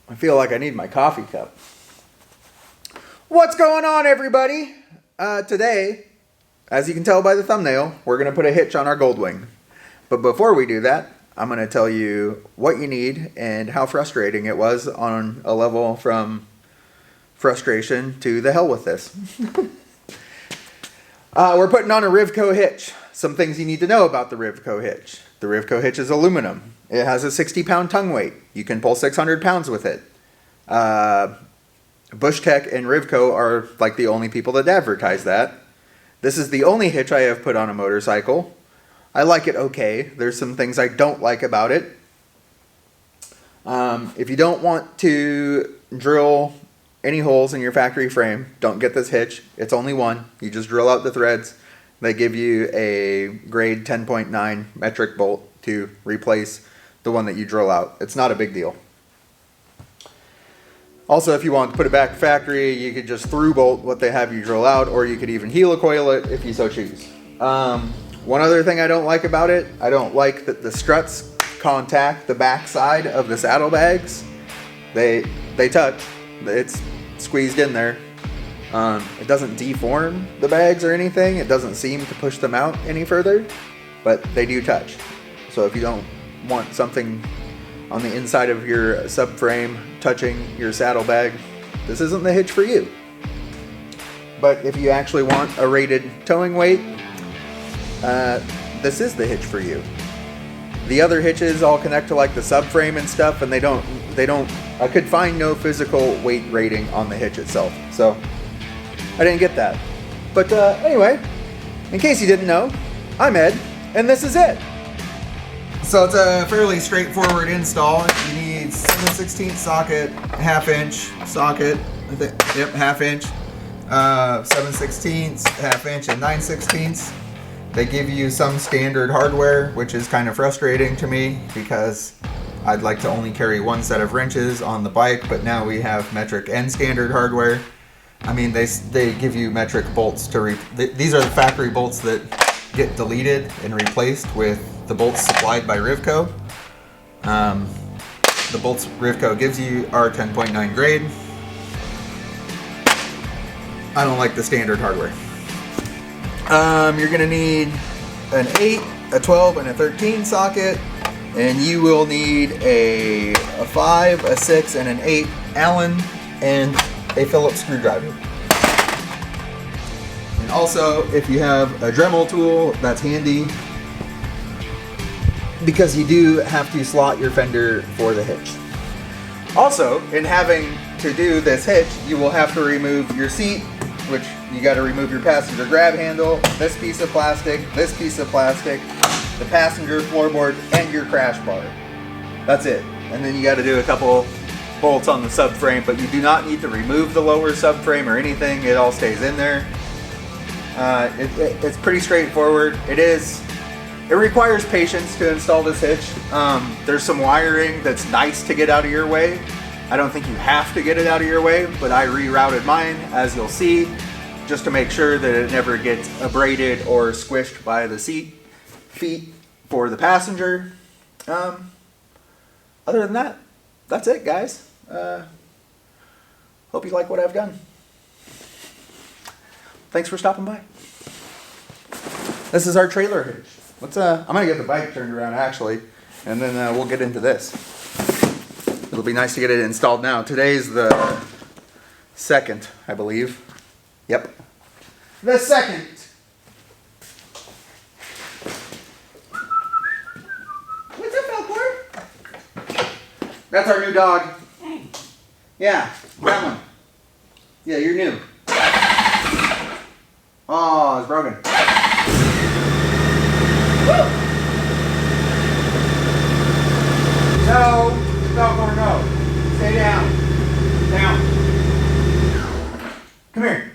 I feel like I need my coffee cup. What's going on, everybody? Today, as you can tell by the thumbnail, we're going to put a hitch on our Goldwing. But before we do that, I'm going to tell you what you need and how frustrating it was on a level from frustration to the hell with this. We're putting on a Rivco hitch. Some things you need to know about the Rivco hitch. The Rivco hitch is aluminum. It has a 60-pound tongue weight. You can pull 600 pounds with it. Bushtech and Rivco are like the only people that advertise that. This is the only hitch I have put on a motorcycle. I like it okay. There's some things I don't like about it. If you don't want to drill any holes in your factory frame, don't get this hitch. It's only one. You just drill out the threads. They give you a grade 10.9 metric bolt to replace the one that you drill out. It's not a big deal. Also, if you want to put it back factory, you could just through bolt what they have you drill out, or you could even helicoil it if you so choose. One other thing I don't like about it, I don't like that the struts contact the back side of the saddlebags. They touch. It's squeezed in there. It doesn't deform the bags or anything. It doesn't seem to push them out any further, but they do touch. So if you don't want something on the inside of your subframe touching your saddlebag, this isn't the hitch for you. But if you actually want a rated towing weight, this is the hitch for you. The other hitches all connect to like the subframe and stuff, and they don't, I could find no physical weight rating on the hitch itself. So I didn't get that. But anyway, in case you didn't know, I'm Ed, and this is it. So it's a fairly straightforward install. You need 7/16 socket, half-inch socket, yep, half-inch, 7/16, half-inch, and 9/16. They give you some standard hardware, which is kind of frustrating to me because I'd like to only carry one set of wrenches on the bike, but now we have metric and standard hardware. I mean, they give you metric bolts to these are the factory bolts that get deleted and replaced with the bolts supplied by Rivco. The bolts Rivco gives you are 10.9 grade. I don't like the standard hardware. You're gonna need an 8, a 12, and a 13 socket, and you will need a 5, a 6, and an 8 Allen, and a Phillips screwdriver. And also, if you have a Dremel tool, that's handy, because you do have to slot your fender for the hitch. Also, in having to do this hitch, you will have to remove your seat, which you got to remove your passenger grab handle, this piece of plastic, the passenger floorboard, and your crash bar. That's it. And then you got to do a couple bolts on the subframe, but you do not need to remove the lower subframe or anything. It all stays in there. It's pretty straightforward. It requires patience to install this hitch. There's some wiring that's nice to get out of your way. I don't think you have to get it out of your way, but I rerouted mine, as you'll see, just to make sure that it never gets abraded or squished by the feet for the passenger. Other than that, that's it, guys. Hope you like what I've done. Thanks for stopping by. This is our trailer hitch. I'm gonna get the bike turned around actually, and then we'll get into this. It'll be nice to get it installed now. Today's the 2nd, I believe. Yep. The 2nd. What's up, Falcor? That's our new dog. Yeah, that one. Yeah, you're new. Oh, it's broken. Woo! No, Falcor, no. Stay down. Down. Come here.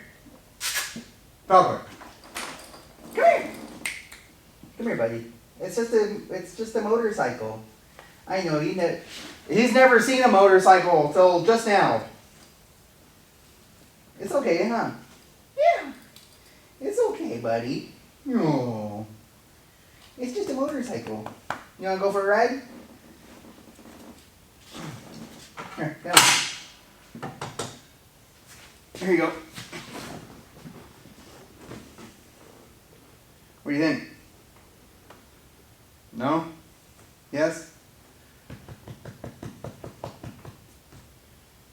Falcor. Come here. Come here, buddy. It's just a motorcycle. I know, he's never seen a motorcycle till just now. It's okay, huh? Yeah. It's okay, buddy. No. It's just a motorcycle. You wanna go for a ride? Here, down. Here you go. What do you think? No? Yes?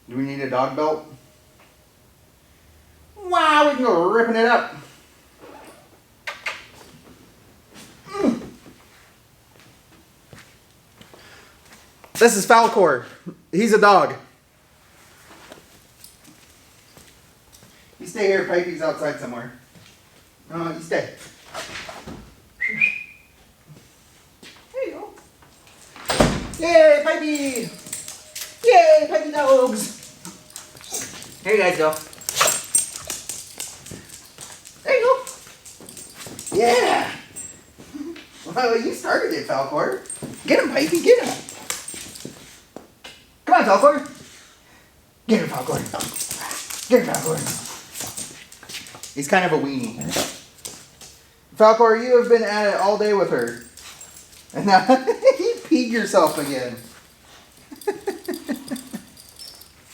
Do we need a dog belt? Wow, we can go ripping it up. This is Falcor. He's a dog. You stay here, Pipey's outside somewhere. No, you stay. There you go. Yay, Pipey! Yay, Pipey dogs! Here you guys go. There you go. Yeah. Well, you started it, Falcor. Get him, Pipey, get him. Come on, Falcor. Get him, Falcor. Get him, Falcor. He's kind of a weenie. Falcor, you have been at it all day with her. And now you peed yourself again.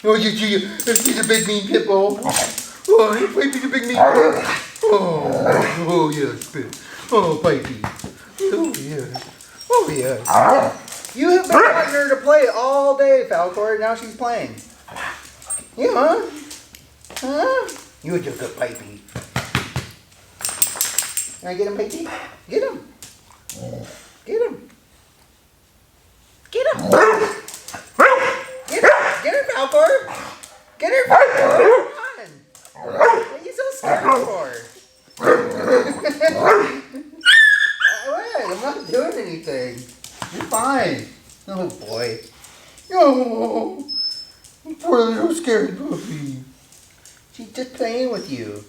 Oh, he's a big mean pit bull. Oh, Pipey's a big mean pit. Oh, yes, pit. Oh, Pipey. Oh, yes. Oh, yes. You have been wanting her to play all day, Falcor. Now she's playing. You, huh? Huh? You're just a Pipey. Can I get him, Pipey? Get him. Get him. Get him. Get him. Get her, Falcor. Get her, Falcor. Come on. What are you so scared for? What? I'm not doing anything. You're fine. Oh boy. Oh, poor little scared puppy. She's just playing with you.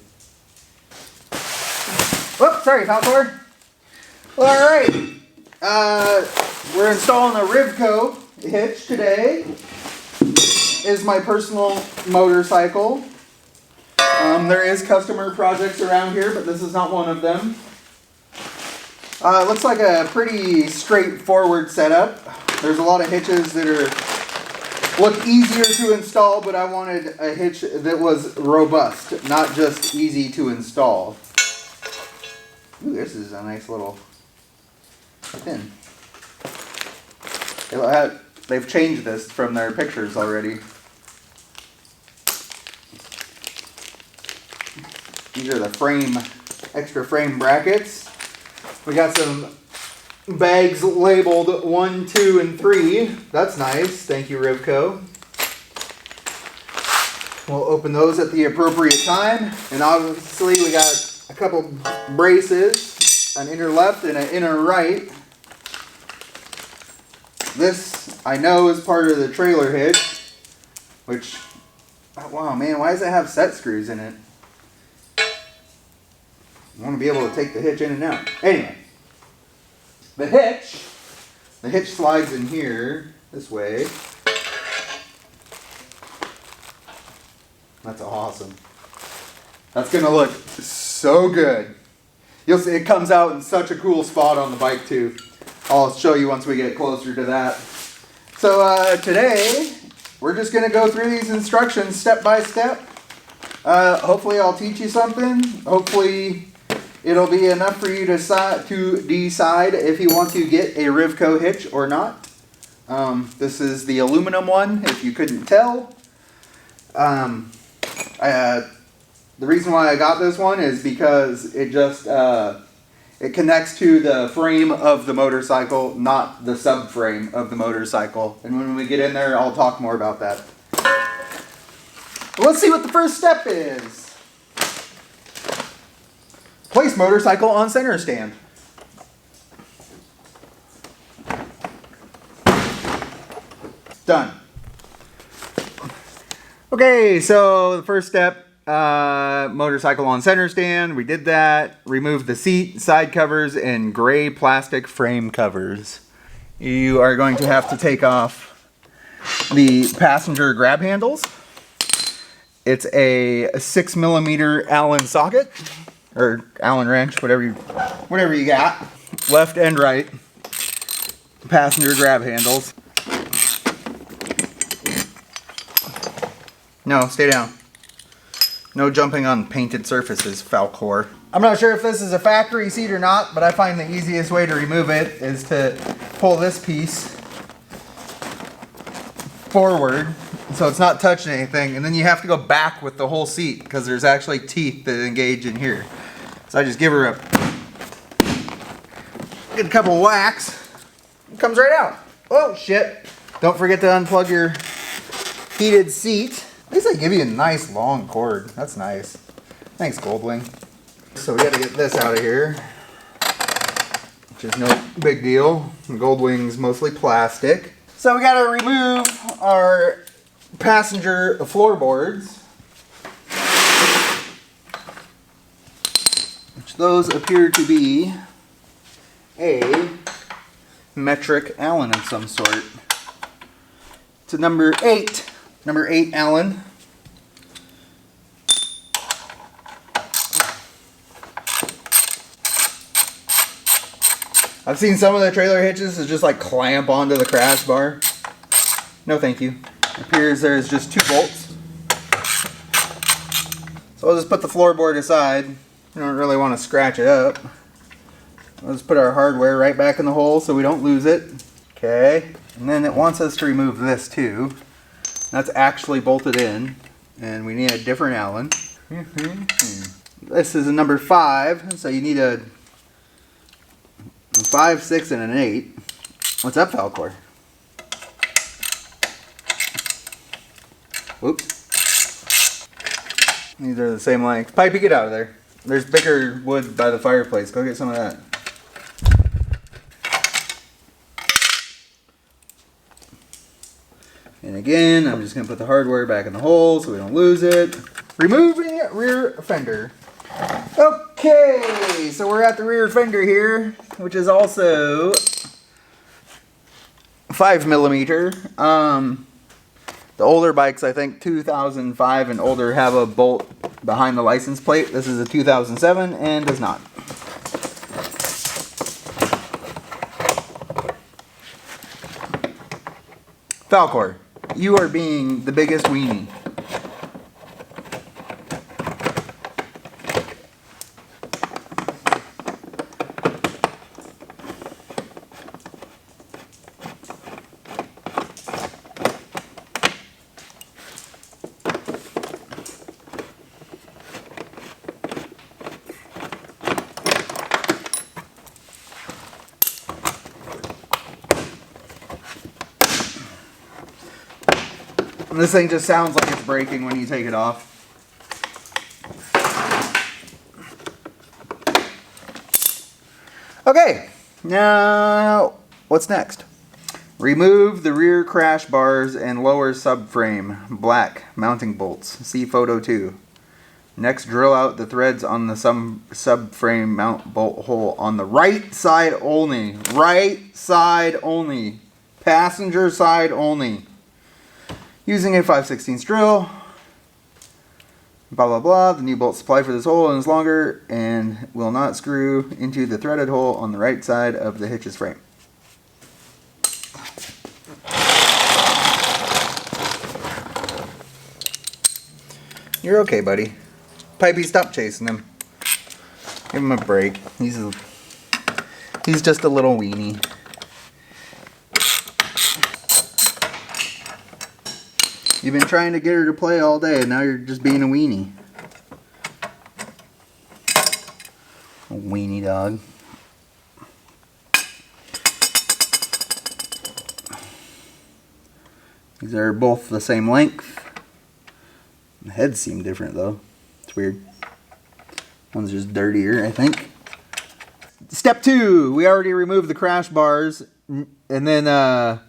Whoops, sorry, Falcor. Well, alright. We're installing a Rivco hitch today. Is my personal motorcycle. There is customer projects around here, but this is not one of them. It looks like a pretty straightforward setup. There's a lot of hitches that look easier to install, but I wanted a hitch that was robust, not just easy to install. Ooh, this is a nice little pin. They've changed this from their pictures already. These are the extra frame brackets. We got some bags labeled 1, 2, and 3. That's nice. Thank you, Rivco. We'll open those at the appropriate time. And obviously we got a couple braces, an inner left and an inner right. This, I know, is part of the trailer hitch, which, oh, wow, man, why does it have set screws in it? I want to be able to take the hitch in and out. Anyway, the hitch slides in here this way. That's awesome. That's going to look so good. You'll see it comes out in such a cool spot on the bike too. I'll show you once we get closer to that. So today, we're just going to go through these instructions step by step. Hopefully I'll teach you something. Hopefully it'll be enough for you to decide if you want to get a Rivco hitch or not. This is the aluminum one, if you couldn't tell. The reason why I got this one is because it just it connects to the frame of the motorcycle, not the subframe of the motorcycle. And when we get in there, I'll talk more about that. Let's see what the first step is. Place motorcycle on center stand. Done. Okay, so the first step, motorcycle on center stand. We did that. Removed the seat, side covers, and gray plastic frame covers. You are going to have to take off the passenger grab handles. It's a 6mm Allen socket, or Allen wrench, whatever you got. Left and right passenger grab handles. No, stay down. No jumping on painted surfaces, Falcor. I'm not sure if this is a factory seat or not, but I find the easiest way to remove it is to pull this piece forward so it's not touching anything, and then you have to go back with the whole seat because there's actually teeth that engage in here. So I just give her a good couple whacks. It comes right out. Oh shit. Don't forget to unplug your heated seat. At least they give you a nice long cord. That's nice. Thanks, Goldwing. So we got to get this out of here, which is no big deal. Goldwing's mostly plastic. So we got to remove our passenger floorboards, which those appear to be a metric Allen of some sort. It's a number 8 Allen. I've seen some of the trailer hitches that just like clamp onto the crash bar. No thank you. It appears there's just 2 bolts. So I'll just put the floorboard aside. We don't really want to scratch it up. Let's put our hardware right back in the hole so we don't lose it. Okay. And then it wants us to remove this too. That's actually bolted in, and we need a different Allen. This is a number 5, so you need a 5, 6, and an 8. What's up, Falcor? Whoops. These are the same length. Pipey, get out of there. There's bigger wood by the fireplace. Go get some of that. And again, I'm just going to put the hardware back in the hole so we don't lose it. Removing rear fender. Okay, so we're at the rear fender here, which is also 5mm. The older bikes, I think 2005 and older, have a bolt behind the license plate. This is a 2007 and does not. Falcor, you are being the biggest weenie. And this thing just sounds like it's breaking when you take it off. Okay, now what's next? Remove the rear crash bars and lower subframe, black mounting bolts. See photo 2. Next, drill out the threads on the subframe mount bolt hole on the right side only. Right side only. Passenger side only. Using a 5/16 drill, blah blah blah. The new bolt supply for this hole is longer and will not screw into the threaded hole on the right side of the hitch's frame. You're okay, buddy. Pipey, stop chasing him. Give him a break. He's just a little weenie. You've been trying to get her to play all day, and now you're just being a weenie. A weenie dog. These are both the same length. The heads seem different though. It's weird. One's just dirtier, I think. Step 2. We already removed the crash bars, and then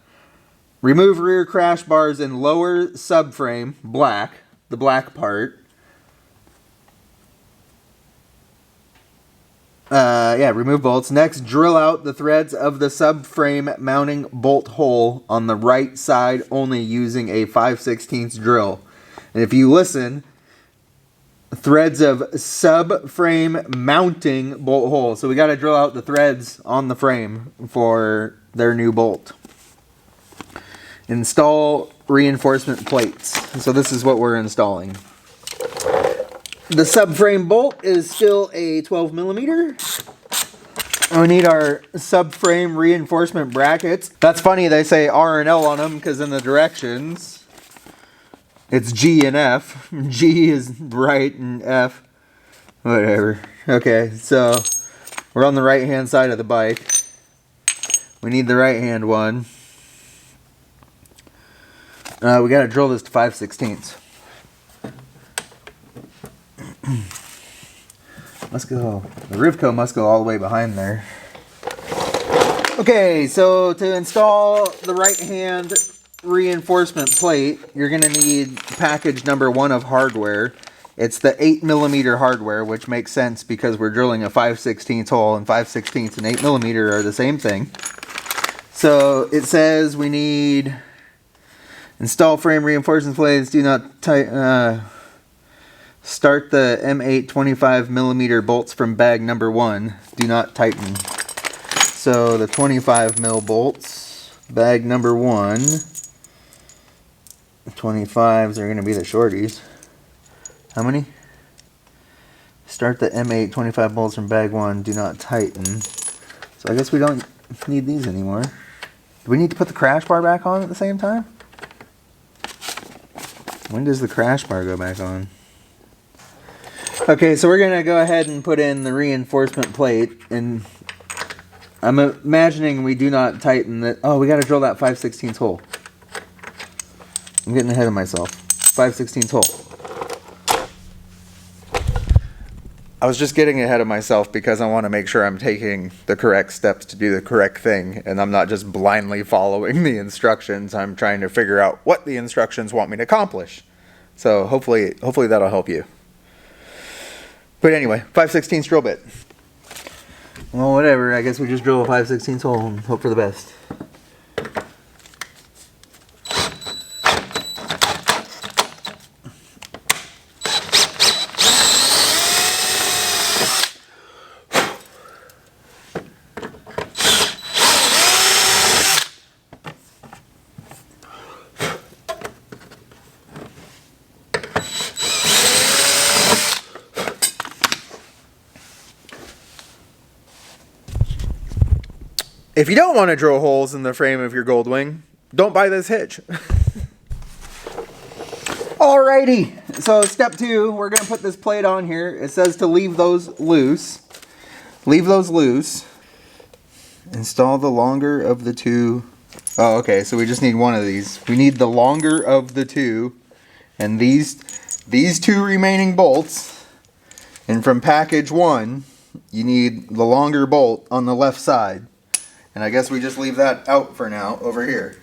remove rear crash bars and lower subframe, black, the black part. Remove bolts. Next, drill out the threads of the subframe mounting bolt hole on the right side only using a 5/16 drill. And if you listen, threads of subframe mounting bolt hole. So we got to drill out the threads on the frame for their new bolt. Install reinforcement plates. So this is what we're installing. The subframe bolt is still a 12 millimeter. We need our subframe reinforcement brackets. That's funny, they say R and L on them because in the directions it's G and F. G is right and F, whatever. Okay, so we're on the right hand side of the bike. We need the right hand one. We gotta drill this to 5/16. Must go, the Rivco must go all the way behind there. Okay, so to install the right hand reinforcement plate, you're gonna need package number 1 of hardware. It's the 8 millimeter hardware, which makes sense because we're drilling a 5/16 hole, and 5/16 and 8 millimeter are the same thing. So it says we need install frame reinforcement plates, do not tighten, start the M8 25 millimeter bolts from bag number 1. Do not tighten. So the 25 mil bolts, bag number 1. The 25s are going to be the shorties. How many? Start the M8 25 bolts from bag 1. Do not tighten. So I guess we don't need these anymore. Do we need to put the crash bar back on at the same time? When does the crash bar go back on? Okay, so we're gonna go ahead and put in the reinforcement plate, and I'm imagining we do not tighten that. Oh, we gotta drill that 5/16 hole. I'm getting ahead of myself. 5/16 hole. I was just getting ahead of myself because I want to make sure I'm taking the correct steps to do the correct thing, and I'm not just blindly following the instructions. I'm trying to figure out what the instructions want me to accomplish. So hopefully that'll help you. But anyway, 5/16 drill bit. Well, whatever. I guess we just drill a 5/16 hole and hope for the best. If you don't want to drill holes in the frame of your Goldwing, don't buy this hitch. Alrighty, so step 2, we're going to put this plate on here. It says to leave those loose. Leave those loose. Install the longer of the 2. Oh, okay, so we just need one of these. We need the longer of the 2. And these 2 remaining bolts. And from package 1, you need the longer bolt on the left side. And I guess we just leave that out for now over here.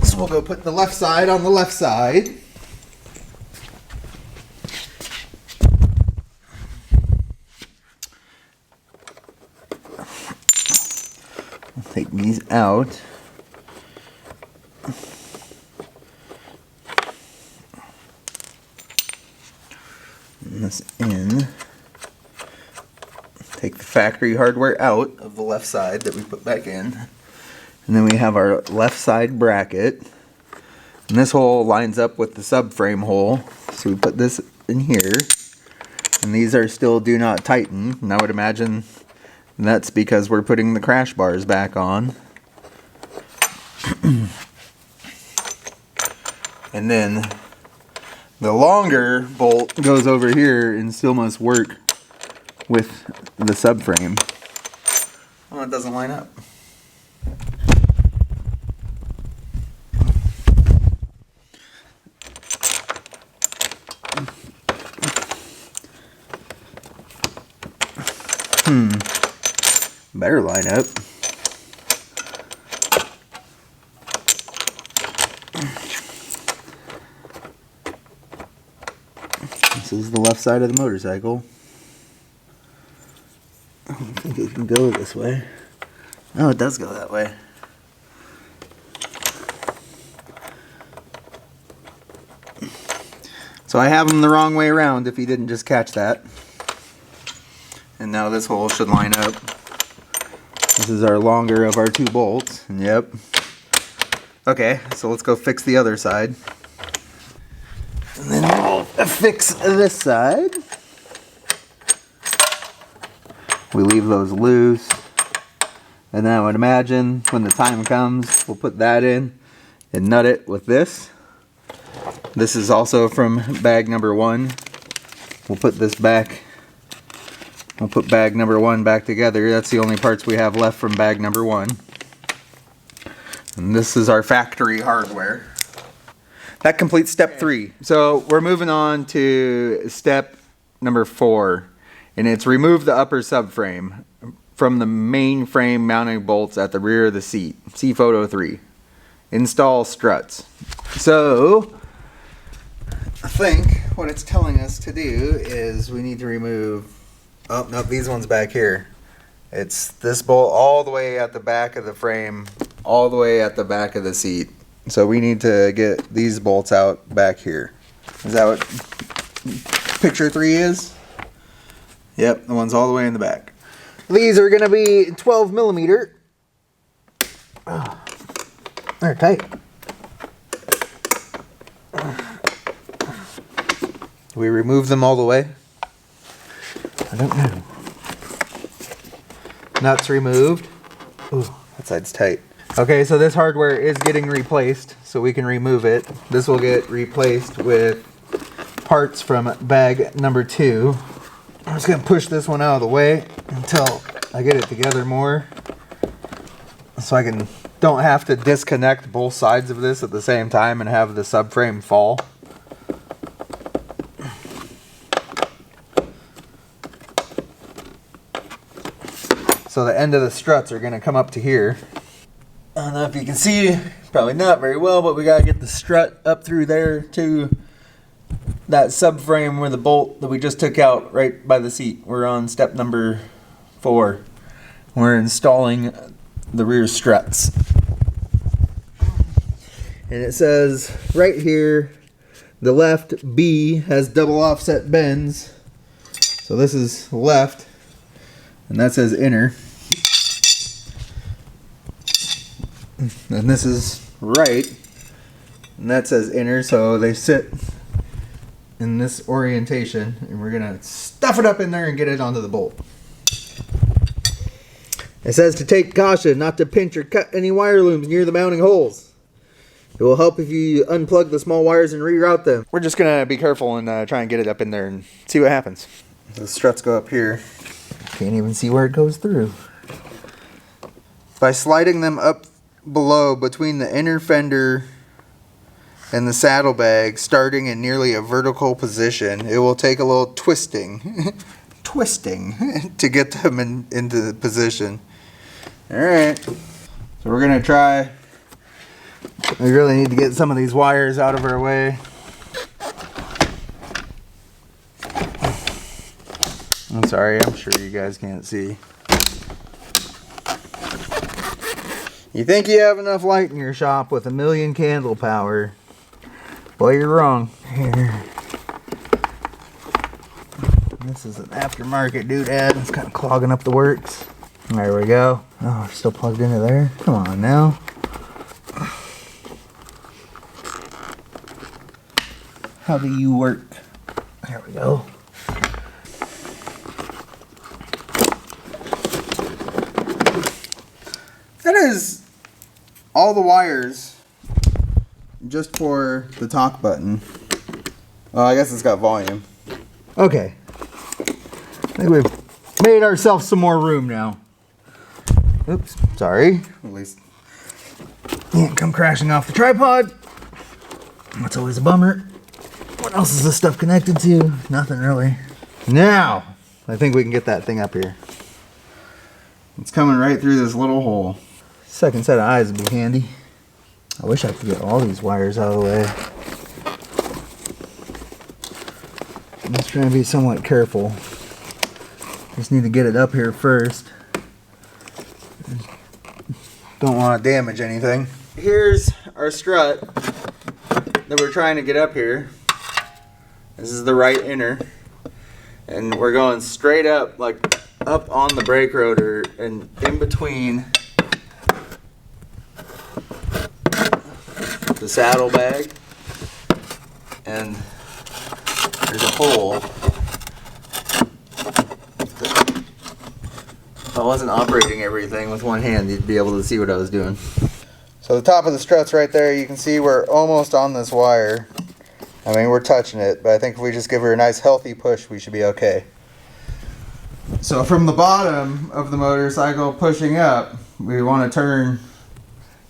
So we'll go put the left side on the left side. We'll take these out. And this in. Take the factory hardware out of the left side that we put back in. And then we have our left side bracket. And this hole lines up with the subframe hole. So we put this in here. And these are still do not tighten. And I would imagine that's because we're putting the crash bars back on. And then the longer bolt goes over here and still must work with the subframe. Well, it doesn't line up. Better line up. This is the left side of the motorcycle. I don't think it can go this way. Oh, it does go that way. So I have them the wrong way around if you didn't just catch that. And now this hole should line up. This is our longer of our 2 bolts. And yep, Okay, so let's go fix the other side. And then we'll fix this side. We leave those loose. And then I would imagine when the time comes, we'll put that in and nut it with this. This is also from bag number 1. We'll put this back. We'll put bag number 1 back together. That's the only parts we have left from bag number 1. And this is our factory hardware. That completes step 3. So we're moving on to step number 4. And it's remove the upper subframe from the main frame mounting bolts at the rear of the seat. See photo 3. Install struts. So I think what it's telling us to do is we need to remove, oh no, these ones back here. It's this bolt all the way at the back of the frame, all the way at the back of the seat. So we need to get these bolts out back here. Is that what picture 3 is? Yep, the ones all the way in the back. These are gonna be 12 millimeter. Oh, they're tight. Do we remove them all the way? I don't know. Nuts removed. Ooh, that side's tight. Okay, so this hardware is getting replaced, so we can remove it. This will get replaced with parts from bag number 2. I'm just gonna push this one out of the way until I get it together more, so I don't have to disconnect both sides of this at the same time and have the subframe fall. So the end of the struts are gonna come up to here. I don't know if you can see, probably not very well, but we gotta get the strut up through there to that subframe where the bolt that we just took out right by the seat. We're on step number 4. We're installing the rear struts. And it says right here, the left B has double offset bends. So this is left, and that says inner. And this is right, and that says inner, so they sit in this orientation, and we're gonna stuff it up in there and get it onto the bolt. It says to take caution not to pinch or cut any wire looms near the mounting holes. It will help if you unplug the small wires and reroute them. We're just gonna be careful and try and get it up in there and see what happens. The struts go up here. Can't even see where it goes through. By sliding them up below between the inner fender and the saddlebag, starting in nearly a vertical position, it will take a little twisting to get them into the position. Alright, so we're gonna try. We really need to get some of these wires out of our way. I'm sorry, I'm sure you guys can't see. You think you have enough light in your shop with 1,000,000 candle power? Well, you're wrong. Here. This is an aftermarket doodad. It's kind of clogging up the works. There we go. Oh, we're still plugged into there. Come on now. How do you work? There we go. That is all the wires just for the talk button. Oh, I guess it's got volume. Okay. I think we've made ourselves some more room now. Oops, sorry. At least can't come crashing off the tripod. That's always a bummer. What else is this stuff connected to? Nothing really. Now, I think we can get that thing up here. It's coming right through this little hole. Second set of eyes would be handy. I wish I could get all these wires out of the way. I'm just trying to be somewhat careful. Just need to get it up here first. Don't want to damage anything. Here's our strut that we're trying to get up here. This is the right inner. And we're going straight up, like up on the brake rotor and in between the saddlebag, and there's a hole. If I wasn't operating everything with one hand, you'd be able to see what I was doing. So the top of the strut's right there. You can see we're almost on this wire. I mean, we're touching it, but I think if we just give her a nice healthy push, we should be okay. So from the bottom of the motorcycle pushing up, we want to turn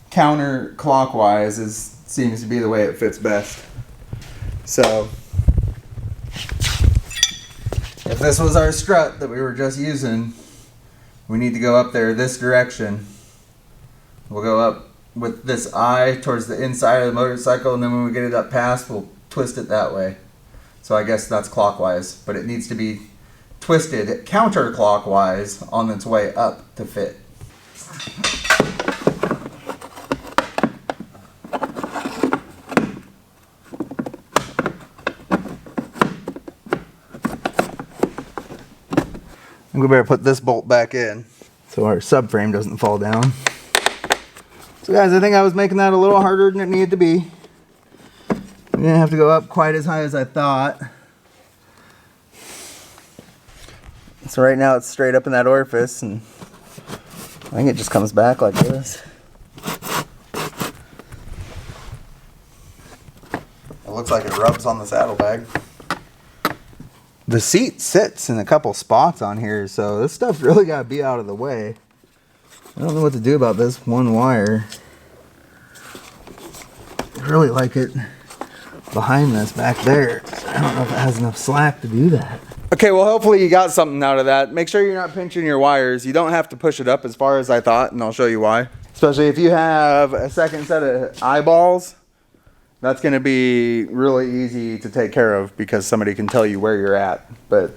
counterclockwise. Seems to be the way it fits best. So if this was our strut that we were just using, we need to go up there this direction. We'll go up with this eye towards the inside of the motorcycle, and then when we get it up past, we'll twist it that way. So I guess that's clockwise, but it needs to be twisted counterclockwise on its way up to fit. We better put this bolt back in so our subframe doesn't fall down. So guys, I think I was making that a little harder than it needed to be. We didn't have to go up quite as high as I thought. So right now it's straight up in that orifice, and I think it just comes back like this. It looks like it rubs on the saddlebag. The seat sits in a couple spots on here, so this stuff's really got to be out of the way. I don't know what to do about this one wire. I really like it behind this back there. I don't know if it has enough slack to do that. Okay, well hopefully you got something out of that. Make sure you're not pinching your wires. You don't have to push it up as far as I thought, and I'll show you why. Especially if you have a second set of eyeballs. That's going to be really easy to take care of because somebody can tell you where you're at. But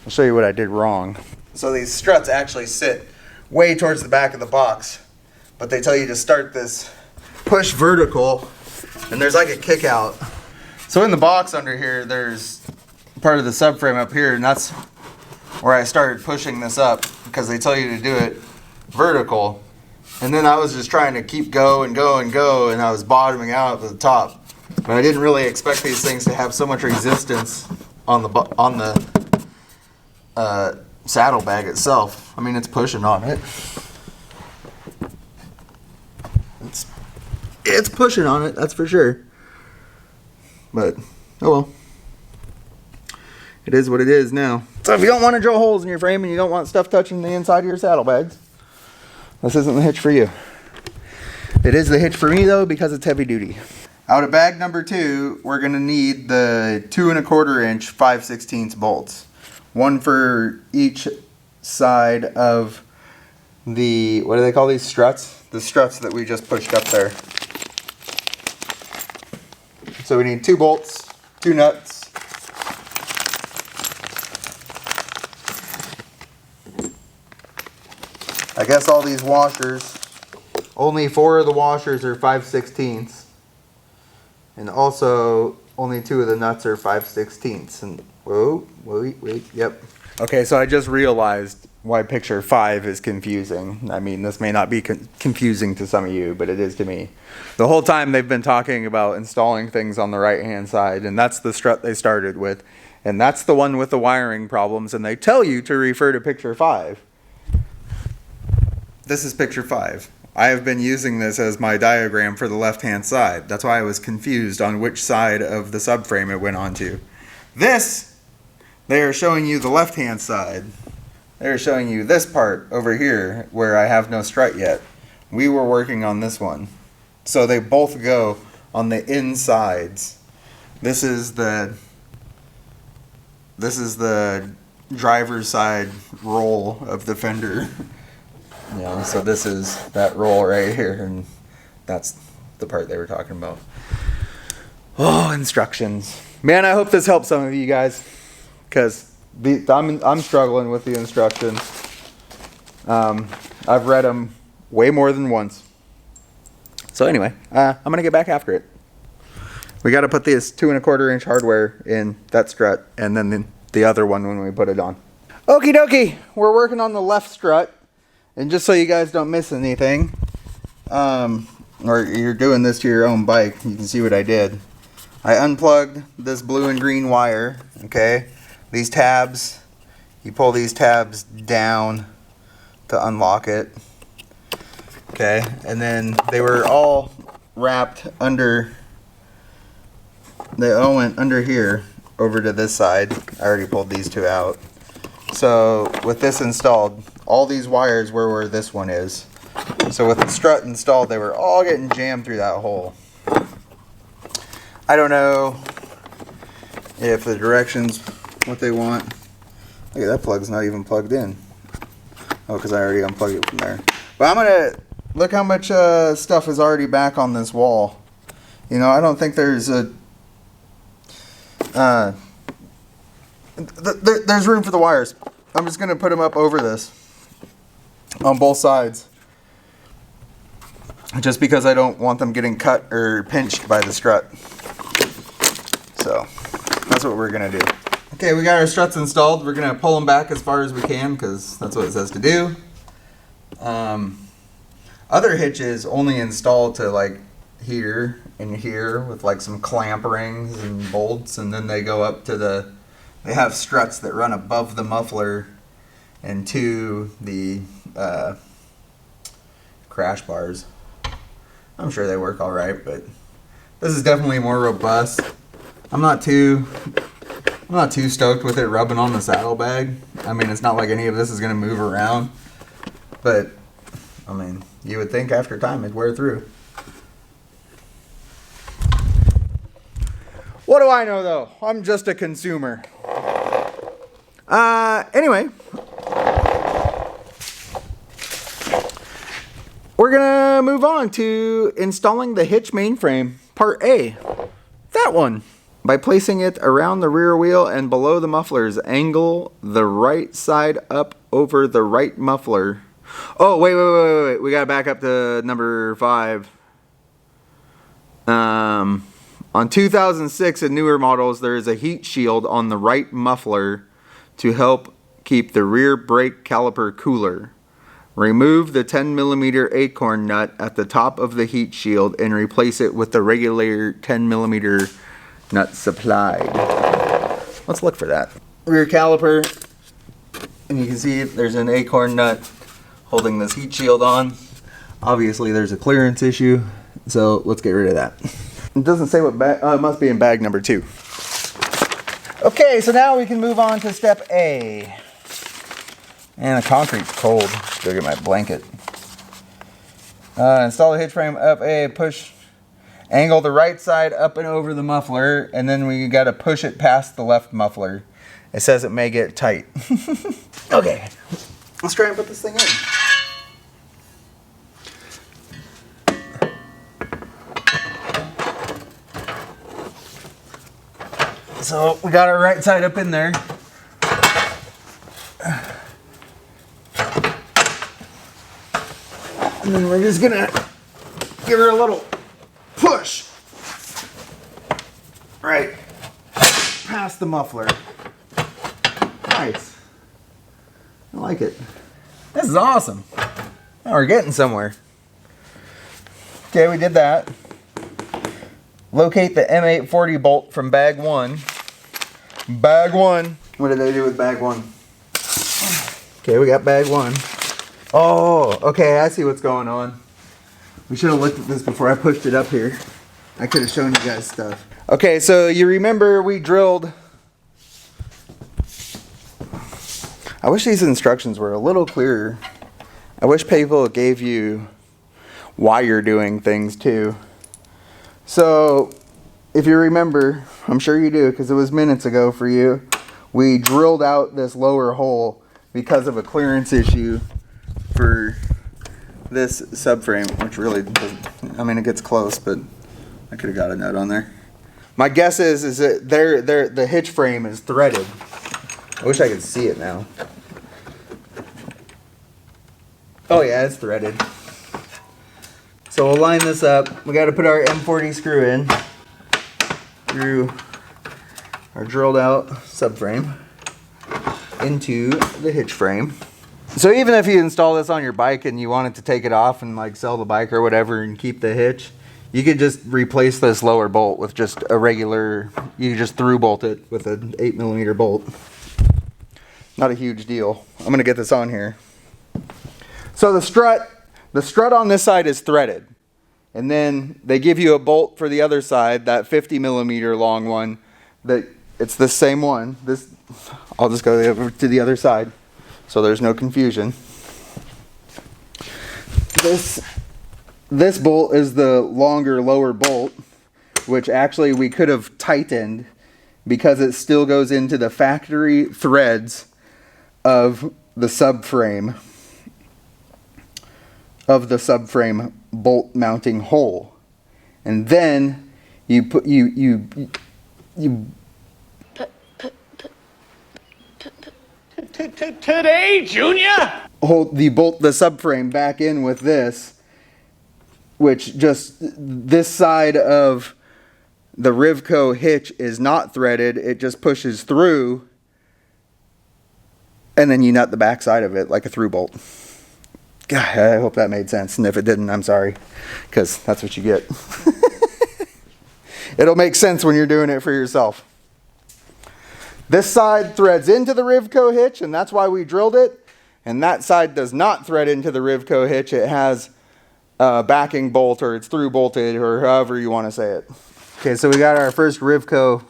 I'll show you what I did wrong. So these struts actually sit way towards the back of the box, but they tell you to start this push vertical, and there's like a kick out. So in the box under here, there's part of the subframe up here, and that's where I started pushing this up because they tell you to do it vertical. And then I was just trying to keep go and go and go, and I was bottoming out at the top. But I didn't really expect these things to have so much resistance on the saddlebag itself. I mean, it's pushing on it. It's pushing on it, that's for sure. But, oh well. It is what it is now. So if you don't want to drill holes in your frame and you don't want stuff touching the inside of your saddlebags, this isn't the hitch for you. It is the hitch for me though because it's heavy duty. Out of bag number 2, we're going to need the 2 1/4 inch 5/16 bolts. One for each side of the, what do they call these, struts? The struts that we just pushed up there. So we need 2 bolts, 2 nuts. I guess all these washers, only 4 of the washers are 5/16, and also only 2 of the nuts are 5/16. And whoa, wait, yep. Okay, so I just realized why picture 5 is confusing. I mean, this may not be confusing to some of you, but it is to me. The whole time they've been talking about installing things on the right-hand side, and that's the strut they started with, and that's the one with the wiring problems, and they tell you to refer to picture 5. This is picture 5. I have been using this as my diagram for the left-hand side. That's why I was confused on which side of the subframe it went onto. This, they are showing you the left-hand side. They're showing you this part over here where I have no strut yet. We were working on this one. So they both go on the insides. This is the driver's side roll of the Fender. You know, so this is that roll right here, and that's the part they were talking about. Oh, instructions. Man, I hope this helps some of you guys, because I'm struggling with the instructions. I've read them way more than once. So anyway, I'm going to get back after it. We got to put this 2 1/4 inch hardware in that strut, and then the other one when we put it on. Okie dokie, we're working on the left strut. And just so you guys don't miss anything, or you're doing this to your own bike, you can see what I did. I unplugged this blue and green wire, okay? These tabs, you pull these tabs down to unlock it, okay? And then they were all wrapped under, they all went under here over to this side. I already pulled these two out. So with this installed, all these wires were where this one is. So with the strut installed, they were all getting jammed through that hole. I don't know if the directions what they want. Look at that, plug's not even plugged in. Oh, because I already unplugged it from there. But I'm gonna look how much stuff is already back on this wall. You know, I don't think there's a there's room for the wires. I'm just gonna put them up over this on both sides, just because I don't want them getting cut or pinched by the strut. So that's what we're gonna do. Okay, we got our struts installed. We're gonna pull them back as far as we can because that's what it says to do. Other hitches only install to like here and here with like some clamp rings and bolts, and then they go up to the, they have struts that run above the muffler and to the crash bars. I'm sure they work all right, but this is definitely more robust. I'm not too stoked with it rubbing on the saddlebag. I mean, it's not like any of this is going to move around, but I mean, you would think after time it'd wear through. What do I know though? I'm just a consumer. Anyway, we're gonna move on to installing the hitch mainframe, part A. That one. By placing it around the rear wheel and below the mufflers, angle the right side up over the right muffler. Oh, wait. We gotta back up to number 5. On 2006 and newer models, there is a heat shield on the right muffler to help keep the rear brake caliper cooler. Remove the 10mm acorn nut at the top of the heat shield and replace it with the regular 10mm nut supplied. Let's look for that. Rear caliper, and you can see there's an acorn nut holding this heat shield on. Obviously there's a clearance issue, so let's get rid of that. It doesn't say what bag, it must be in bag number 2. Okay, so now we can move on to step A. And the concrete's cold. Go get my blanket. Install the hitch frame up A, push, angle the right side up and over the muffler, and then we gotta push it past the left muffler. It says it may get tight. Okay, let's try and put this thing in. So we got our right side up in there. And then we're just gonna give her a little push right past the muffler. Nice. I like it. This is awesome. Now we're getting somewhere. Okay, we did that. Locate the M840 bolt from bag 1. Bag 1. What did they do with bag 1? Okay, we got bag 1. Oh, okay, I see what's going on. We should have looked at this before I pushed it up here. I could have shown you guys stuff. Okay, so you remember we drilled. I wish these instructions were a little clearer. I wish people gave you why you're doing things too. So, if you remember, I'm sure you do because it was minutes ago for you, we drilled out this lower hole because of a clearance issue for this subframe, which really doesn't, I mean, it gets close, but I could have got a nut on there. My guess is that the hitch frame is threaded. I wish I could see it now. Oh yeah, it's threaded. So we'll line this up. We got to put our M40 screw in through our drilled out subframe into the hitch frame. So even if you install this on your bike and you wanted to take it off and like sell the bike or whatever and keep the hitch, you could just replace this lower bolt with just a regular, you just through bolt it with an 8mm bolt. Not a huge deal. I'm gonna get this on here. So the strut on this side is threaded. And then they give you a bolt for the other side, that 50mm long one, that it's the same one. This, I'll just go over to the other side so there's no confusion. This bolt is the longer lower bolt, which actually we could have tightened because it still goes into the factory threads of the subframe bolt mounting hole. And then you put Today, Junior! Bolt the subframe back in with this, which just this side of the Rivco hitch is not threaded. It just pushes through, and then you nut the back side of it like a through bolt. God, I hope that made sense, and if it didn't, I'm sorry, because that's what you get. It'll make sense when you're doing it for yourself. This side threads into the Rivco hitch, and that's why we drilled it. And that side does not thread into the Rivco hitch. It has a backing bolt, or it's through bolted, or however you want to say it. Okay, so we got our first Rivco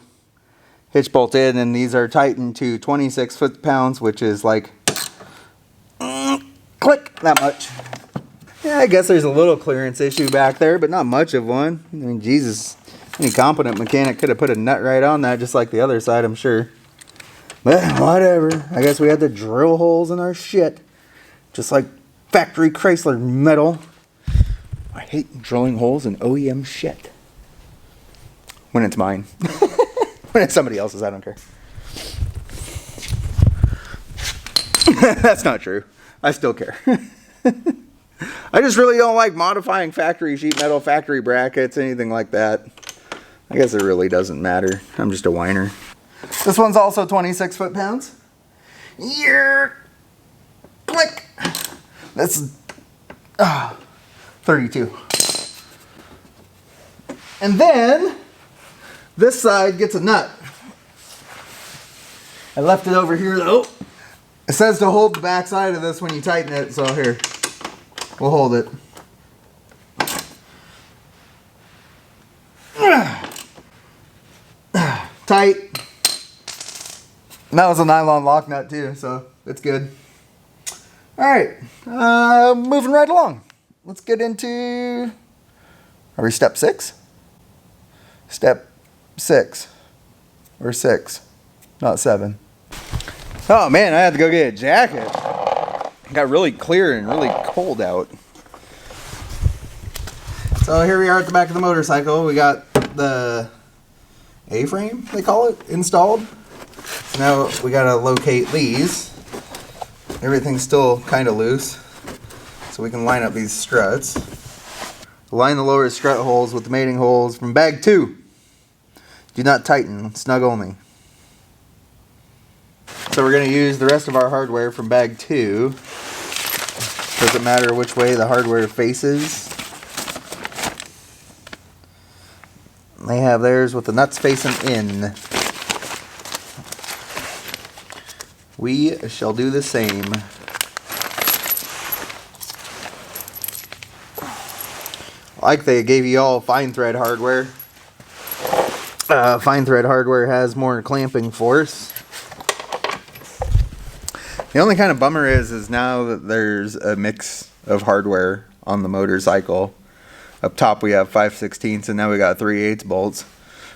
hitch bolt in, and these are tightened to 26 foot-pounds, which is like, click, that much. Yeah, I guess there's a little clearance issue back there, but not much of one. I mean, Jesus, any competent mechanic could have put a nut right on that, just like the other side, I'm sure. But whatever. I guess we had to drill holes in our shit. Just like factory Chrysler metal. I hate drilling holes in OEM shit. When it's mine. When it's somebody else's, I don't care. That's not true. I still care. I just really don't like modifying factory sheet metal, factory brackets, anything like that. I guess it really doesn't matter. I'm just a whiner. This one's also 26 foot-pounds. Yeah. Click. That's 32. And then this side gets a nut. I left it over here though. It says to hold the back side of this when you tighten it, so here, we'll hold it. Tight. And that was a nylon lock nut too, so it's good. Alright, moving right along. Let's get into, are we step 6? Step 6. Or 6, not 7. Oh man, I had to go get a jacket. It got really clear and really cold out. So here we are at the back of the motorcycle. We got the A-frame, they call it, installed. So now we gotta locate these. Everything's still kind of loose, so we can line up these struts. Line the lower strut holes with the mating holes from bag 2. Do not tighten, snug only. So we're gonna use the rest of our hardware from bag 2. Doesn't matter which way the hardware faces. They have theirs with the nuts facing in. We shall do the same. Like they gave you all fine thread hardware. Fine thread hardware has more clamping force. The only kind of bummer is now that there's a mix of hardware on the motorcycle. Up top we have 5/16 and now we got 3/8 bolts.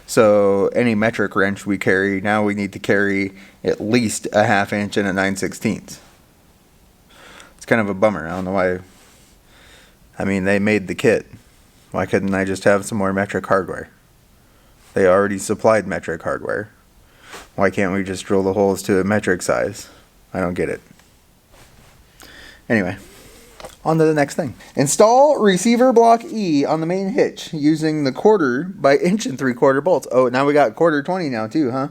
So any metric wrench we carry, now we need to carry at least a 1/2 inch and a 9/16. It's kind of a bummer. I don't know why. I mean, they made the kit. Why couldn't I just have some more metric hardware? They already supplied metric hardware. Why can't we just drill the holes to a metric size? I don't get it. Anyway, on to the next thing. Install receiver block E on the main hitch using the 1/4 by 1 3/4 bolts. Oh, now we got 1/4 20 now too, huh?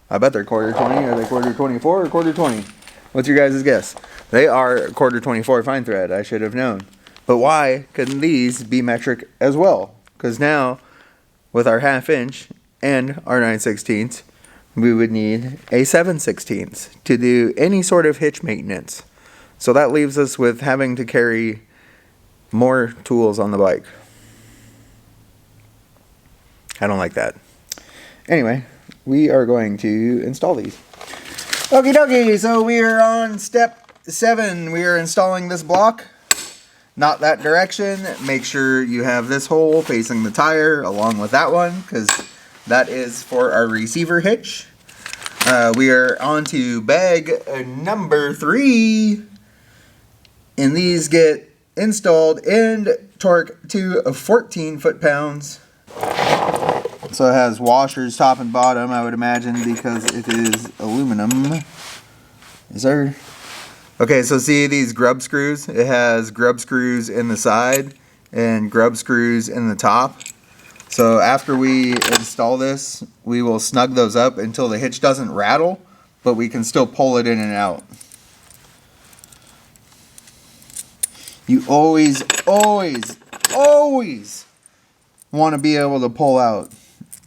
I bet they're 1/4 20. Are they 1/4 24 or 1/4 20? What's your guys' guess? They are quarter 24 fine thread. I should have known. But why couldn't these be metric as well? Because now, with our 1/2 inch and our 9/16, we would need a 7/16 to do any sort of hitch maintenance. So that leaves us with having to carry more tools on the bike. I don't like that. Anyway, we are going to install these. Okie dokie, so we are on step 7. We are installing this block. Not that direction. Make sure you have this hole facing the tire along with that one, because that is for our receiver hitch. We are on to bag number 3. And these get installed and torqued to 14 foot-pounds. So it has washers top and bottom, I would imagine, because it is aluminum. Is there? Okay, so see these grub screws? It has grub screws in the side and grub screws in the top. So after we install this, we will snug those up until the hitch doesn't rattle, but we can still pull it in and out. You always, always, always want to be able to pull out.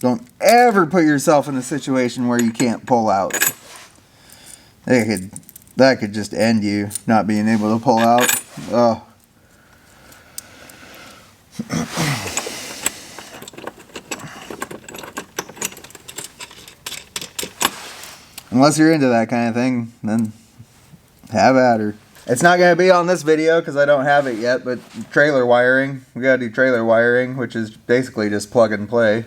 Don't ever put yourself in a situation where you can't pull out. That could just end you, not being able to pull out. Oh. Unless you're into that kind of thing, then have at her. It's not going to be on this video because I don't have it yet, but trailer wiring. We got to do trailer wiring, which is basically just plug and play.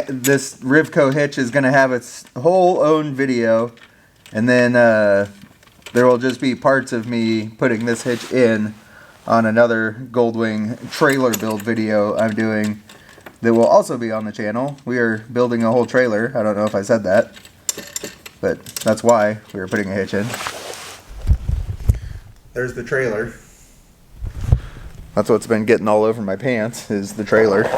This Rivco hitch is going to have its whole own video, and then there will just be parts of me putting this hitch in on another Goldwing trailer build video I'm doing that will also be on the channel. We are building a whole trailer. I don't know if I said that, but that's why we were putting a hitch in. There's the trailer. That's what's been getting all over my pants, is the trailer.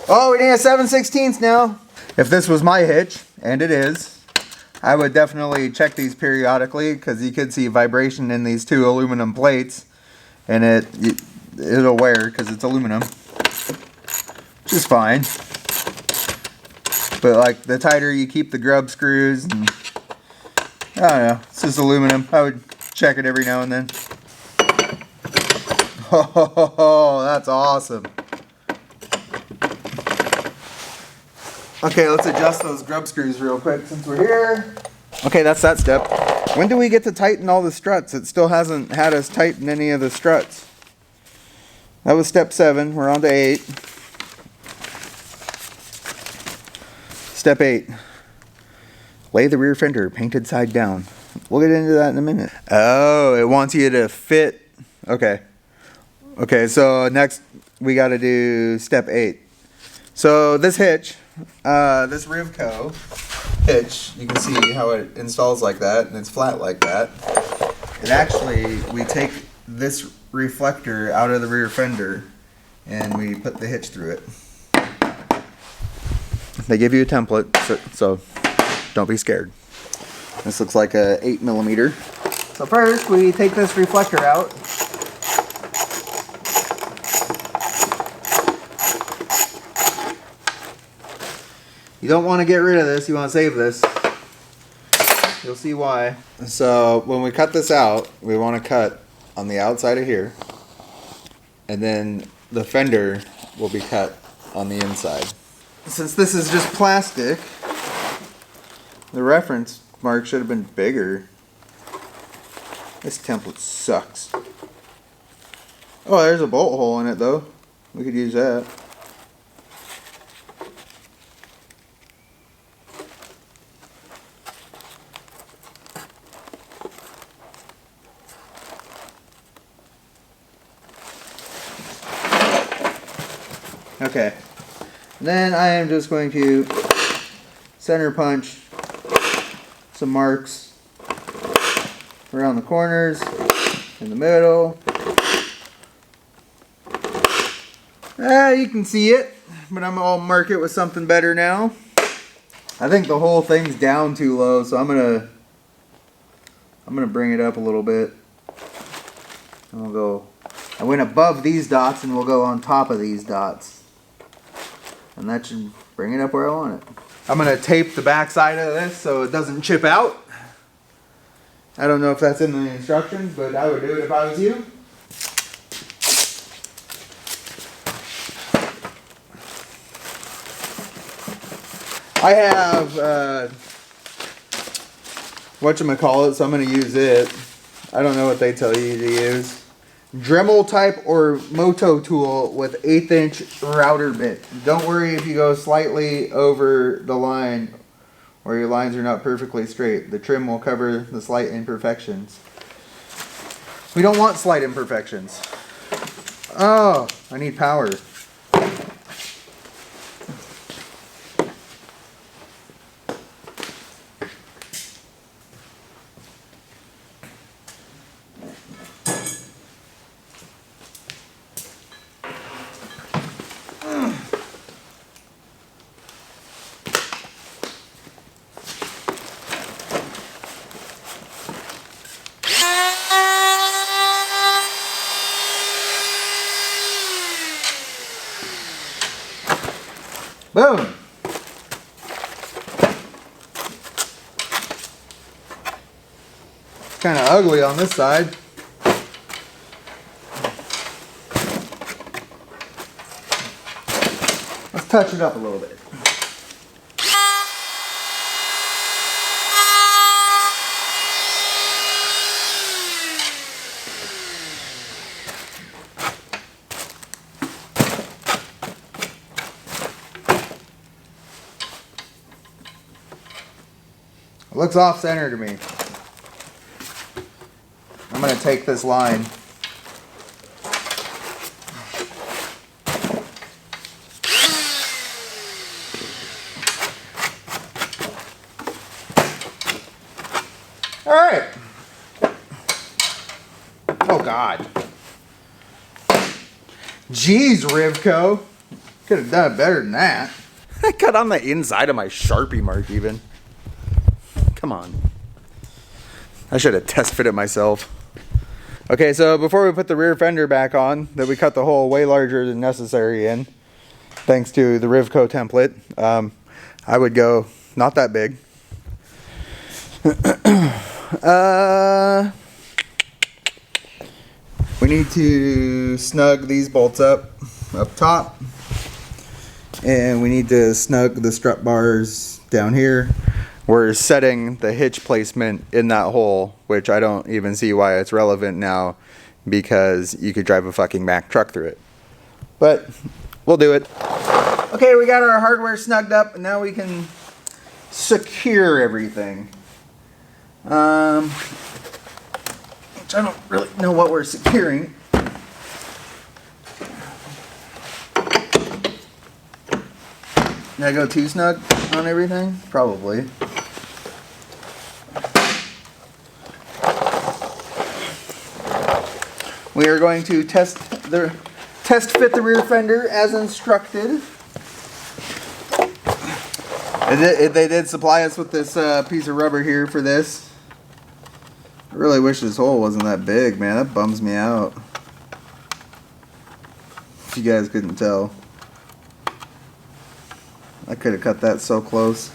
Oh, we need a 7/16 now. If this was my hitch, and it is, I would definitely check these periodically, because you could see vibration in these 2 aluminum plates, and it'll wear because it's aluminum, which is fine. But like, the tighter you keep the grub screws, and I don't know, it's just aluminum. I would check it every now and then. Oh, that's awesome. Okay, let's adjust those grub screws real quick since we're here. Okay, that's that step. When do we get to tighten all the struts? It still hasn't had us tighten any of the struts. That was step 7. We're on to 8. Step 8. Lay the rear fender painted side down. We'll get into that in a minute. Oh, it wants you to fit. Okay. Okay, so next we got to do step 8. So this hitch, this Rivco hitch, you can see how it installs like that, and it's flat like that. And actually, we take this reflector out of the rear fender and we put the hitch through it. They give you a template, so don't be scared. This looks like a 8mm. So first, we take this reflector out. You don't want to get rid of this, you want to save this. You'll see why. So when we cut this out, we want to cut on the outside of here, and then the fender will be cut on the inside. Since this is just plastic, the reference mark should have been bigger. This template sucks. Oh, there's a bolt hole in it though. We could use that. Okay, then I am just going to center punch some marks around the corners, in the middle. You can see it. but I'm gonna mark it with something better now. I think the whole thing's down too low, so I'm gonna bring it up a little bit. And we'll go. I went above these dots, and we'll go on top of these dots, and that should bring it up where I want it. I'm gonna tape the back side of this so it doesn't chip out. I don't know if that's in the instructions, but I would do it if I was you. I have whatchamacallit, so I'm going to use it. I don't know what they tell you to use. Dremel type or moto tool with 1/8 inch router bit. Don't worry if you go slightly over the line or your lines are not perfectly straight. The trim will cover the slight imperfections. We don't want slight imperfections. Oh, I need power. Boom! It's kind of ugly on this side. Let's touch it up a little bit. It looks off center to me. I'm going to take this line. All right. Oh God. Jeez, Rivco. Could have done it better than that. I cut on the inside of my Sharpie mark even. Come on. I should have test fit it myself. Okay, so before we put the rear fender back on, that we cut the hole way larger than necessary in, thanks to the Rivco template, I would go not that big. We need to snug these bolts up top, and we need to snug the strut bars down here. We're setting the hitch placement in that hole, which I don't even see why it's relevant now, because you could drive a fucking Mack truck through it. But we'll do it. Okay, we got our hardware snugged up, and now we can secure everything. Which I don't really know what we're securing. Did I go too snug on everything? Probably. We are going to test fit the rear fender as instructed. They did supply us with this piece of rubber here for this. I really wish this hole wasn't that big, man. That bums me out. If you guys couldn't tell. I could have cut that so close.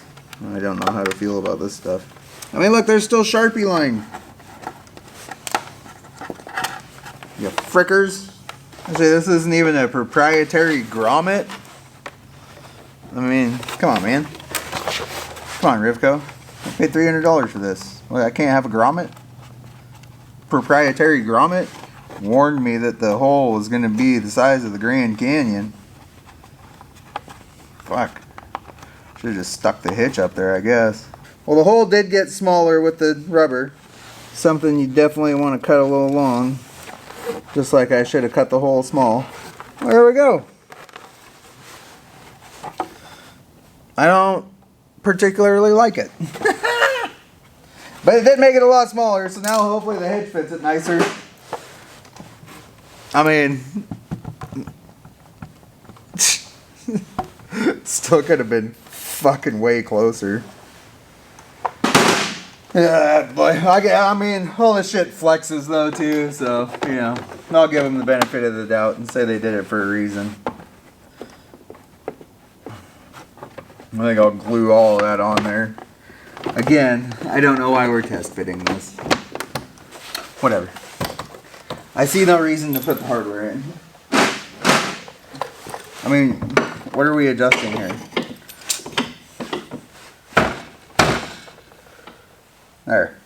I don't know how to feel about this stuff. I mean, look, there's still Sharpie line. You frickers. Actually, this isn't even a proprietary grommet. I mean, come on, man. Come on, Rivco. I paid $300 for this. Well, I can't have a grommet? Proprietary grommet warned me that the hole was going to be the size of the Grand Canyon. Fuck. Should have just stuck the hitch up there, I guess. Well, the hole did get smaller with the rubber. Something you definitely want to cut a little long. Just like I should have cut the hole small. Well, there we go. I don't particularly like it. But it did make it a lot smaller, so now hopefully the hitch fits it nicer. I mean... Still could have been fucking way closer. Yeah, boy. I mean, all this shit flexes though too, so you know, I'll give them the benefit of the doubt and say they did it for a reason. I think I'll glue all of that on there. Again, I don't know why we're test fitting this. Whatever. I see no reason to put the hardware in. I mean, what are we adjusting here? There.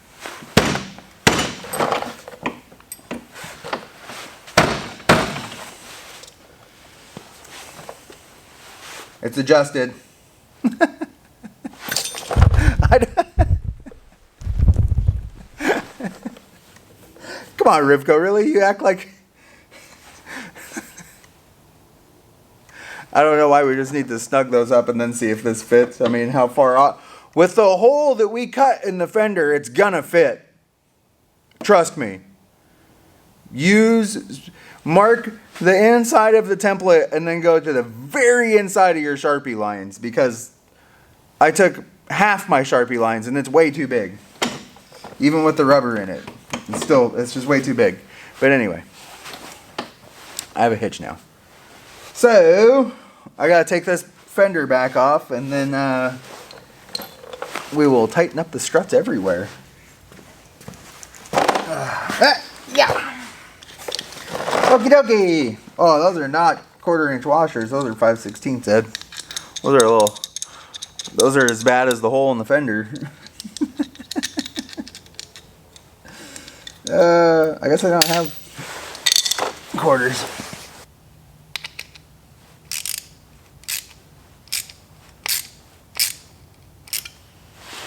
It's adjusted. Come on, Rivco, really? You act like... I don't know why we just need to snug those up and then see if this fits. I mean, how far off... With the hole that we cut in the fender, it's gonna fit. Trust me. Mark the inside of the template and then go to the very inside of your Sharpie lines, because I took half my Sharpie lines and it's way too big. Even with the rubber in it. It's just way too big. But anyway. I have a hitch now. So, I gotta take this fender back off and then we will tighten up the struts everywhere. Yeah. Okie dokie. Oh, those are not 1/4 inch washers. Those are 5/16 Ed. Those are as bad as the hole in the fender. I guess I don't have quarters.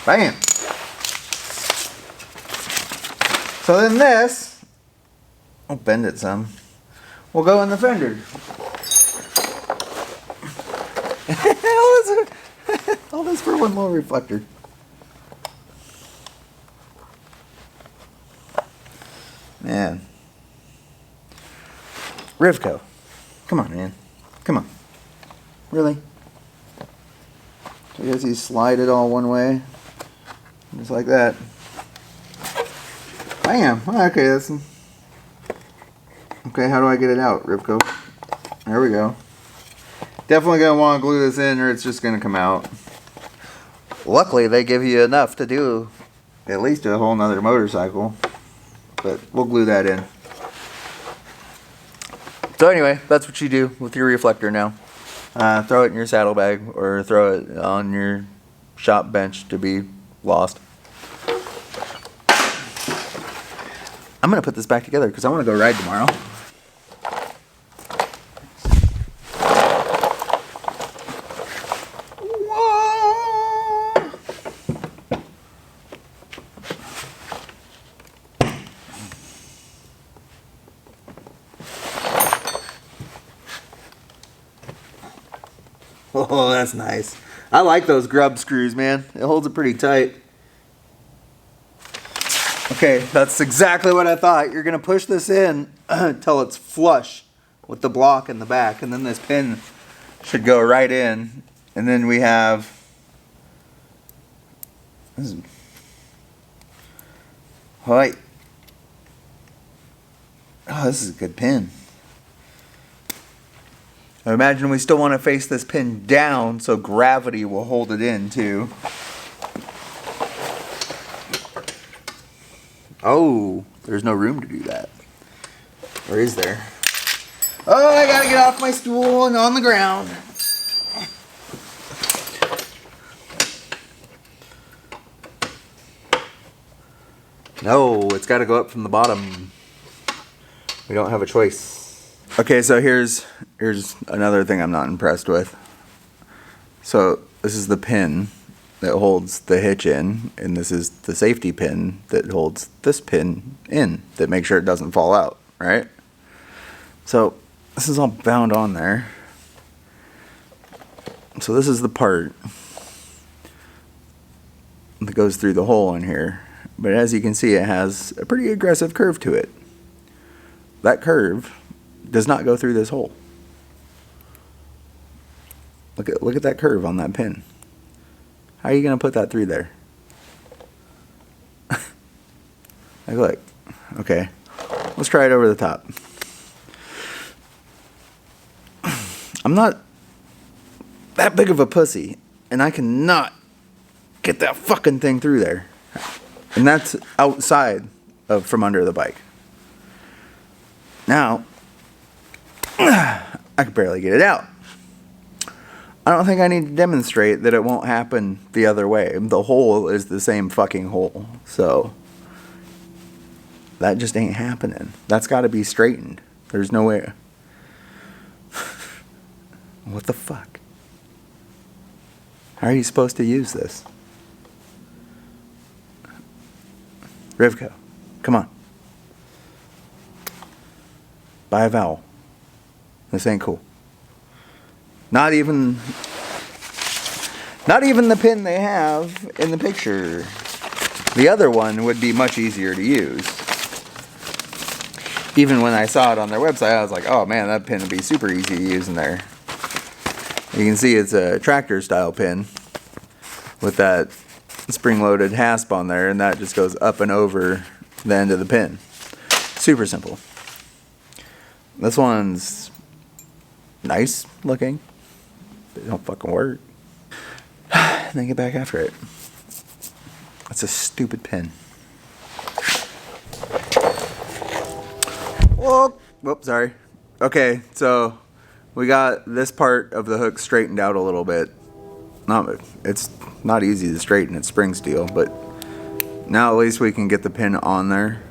Bam. So then this, I'll bend it some, will go in the fender. All this for one little reflector. Man. Rivco. Come on, man. Come on. Really? I guess you slide it all one way. Just like that. Bam! Okay, that's... Okay, how do I get it out, Rivco? There we go. Definitely going to want to glue this in or it's just going to come out. Luckily, they give you enough to do at least a whole nother motorcycle. But we'll glue that in. So anyway, that's what you do with your reflector now. Throw it in your saddlebag or throw it on your shop bench to be lost. I'm going to put this back together because I want to go ride tomorrow. Oh, that's nice. I like those grub screws, man. It holds it pretty tight. Okay, that's exactly what I thought. You're going to push this in until it's flush with the block in the back. And then this pin should go right in. And then we have... Oh, this is a good pin. I imagine we still want to face this pin down so gravity will hold it in too. Oh, there's no room to do that. Or is there? Oh, I gotta get off my stool and on the ground. No, it's gotta go up from the bottom. We don't have a choice. Okay, so here's another thing I'm not impressed with. So this is the pin that holds the hitch in, and this is the safety pin that holds this pin in, that makes sure it doesn't fall out, right? So this is all bound on there. So this is the part that goes through the hole in here. But as you can see, it has a pretty aggressive curve to it. That curve does not go through this hole. Look at that curve on that pin. How are you gonna put that through there? Like, look. Okay. Let's try it over the top. I'm not that big of a pussy, and I cannot get that fucking thing through there. And that's outside of from under the bike. Now, I can barely get it out. I don't think I need to demonstrate that it won't happen the other way. The hole is the same fucking hole. So, that just ain't happening. That's got to be straightened. There's no way. What the fuck? How are you supposed to use this? Rivco, come on. Buy a vowel. This ain't cool. Not even the pin they have in the picture. The other one would be much easier to use. Even when I saw it on their website, I was like, oh man, that pin would be super easy to use in there. You can see it's a tractor style pin with that spring-loaded hasp on there, and that just goes up and over the end of the pin. Super simple. This one's nice looking. They don't fucking work. And then get back after it. That's a stupid pin. Oh, whoops, sorry. Okay, so we got this part of the hook straightened out a little bit. It's not easy to straighten, it's spring steel, but now at least we can get the pin on there.